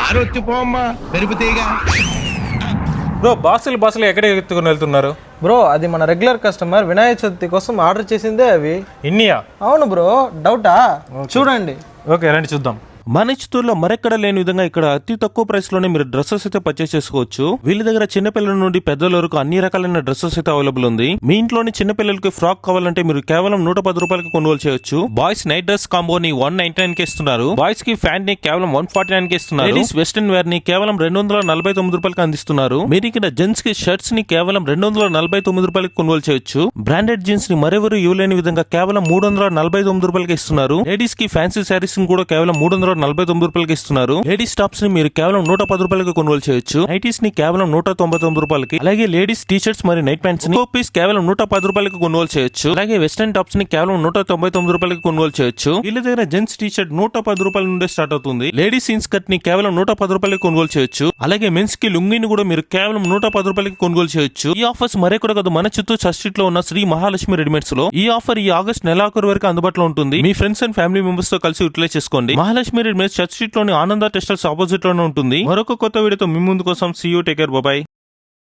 ఒకసారి వచ్చి పోమ్మా పెరుగుతీగా. బ్రో బాసులు ఎక్కడికి ఎత్తుకుని వెళ్తున్నారు? బ్రో అది మన రెగ్యులర్ కస్టమర్ వినాయక చవితి కోసం ఆర్డర్ చేసిందే అవి. ఇన్నియా? అవును బ్రో, డౌటా? చూడండి. ఓకే రండి చూద్దాం. మన చిత్తూరులో మరెక్కడ లేని విధంగా ఇక్కడ అతి తక్కువ ప్రైస్ లోనే మీరు డ్రెస్సెస్ అయితే పర్చేస్ చేసుకోవచ్చు. వీళ్ళ దగ్గర చిన్నపిల్లల నుండి పెద్దల వరకు అన్ని రకాలైన డ్రెస్సెస్ అయితే అవైలబుల్ ఉంది. మీ ఇంట్లోని చిన్నపిల్లలకి ఫ్రాక్ కావాలంటే మీరు కేవలం 110 రూపాయలకి కొనుగోలు చేయొచ్చు. బాయ్స్ నైట్ డ్రెస్ కాంబోని 199 కి ఇస్తున్నారు. బాయ్స్ కి ప్యాంట్ ని కేవలం 149 కి ఇస్తున్నారు. లేడీస్ వెస్టర్న్ వేర్ ని కేవలం 249 రూపాయలకి అందిస్తున్నారు. మీరు ఇక్కడ జెంట్స్ కి షర్ట్స్ ని కేవలం 249 రూపాయలకి కొనుగోలు చేయొచ్చు. బ్రాండెడ్ జీన్స్ ని మరెవరు ఇవ్వలేని విధంగా కేవలం 349 రూపాయలకి ఇస్తున్నారు. లేడీస్ కి ఫ్యాన్సీ శారీస్ ని కూడా కేవలం 349 రూపాయలకి ఇస్తున్నారు. లేడీస్ టాప్స్ ని మీరు కేవలం 110 రూపాయలకి కొనుగోలు చేయొచ్చు. నైటీస్ ని కేవలం 199 రూపాయలకి, అలాగే లేడీస్ టీ షర్ట్స్ మరియు నైట్ ప్యాంట్స్ ని పీస్ కేవలం 110 రూపాయలకి కొనుగోలు చేయొచ్చు. అలాగే వెస్టర్న్ టాప్స్ ని కేవలం 199 రూపాయలకి కొనుగోలు చేయొచ్చు. వీళ్ళ దగ్గర జెంట్స్ టీ షర్ట్ 110 రూపాయల నుండి స్టార్ట్ అవుతుంది. లేడీస్ ఇన్ స్కర్ట్ ని కేవలం 110 రూపాయలకి కొనుగోలు చేయొచ్చు. అలాగే మెన్స్ కి లుంగిని కూడా మీరు కేవలం 110 రూపాయలకి కొనుగోలు చేయొచ్చు. ఈ ఆఫర్స్ మరెక్కడ కాదు, మన చిత్తూరు చర్చ్ స్ట్రీట్ లో ఉన్న శ్రీ మహాలక్ష్మి రెడీమేడ్స్ లో. ఈ ఆఫర్ ఈ ఆగస్ట్ నెలాఖరు వరకు అందుబాటులో ఉంటుంది. మీ ఫ్రెండ్స్ అండ్ ఫ్యామిలీ మెంబర్స్ తో కలిసి యూటిలైజ్ చేసుకోండి. మహాలక్ష్మి రెడీమేడ్స్ చర్చ్ స్ట్రీట్ లోని ఆనంద టెక్స్టైల్స్ ఆపోజిట్ లోనే ఉంటుంది. మరొక కొత్త వీడియోతో మీ ముందు కోసం. See you, take care, bye by.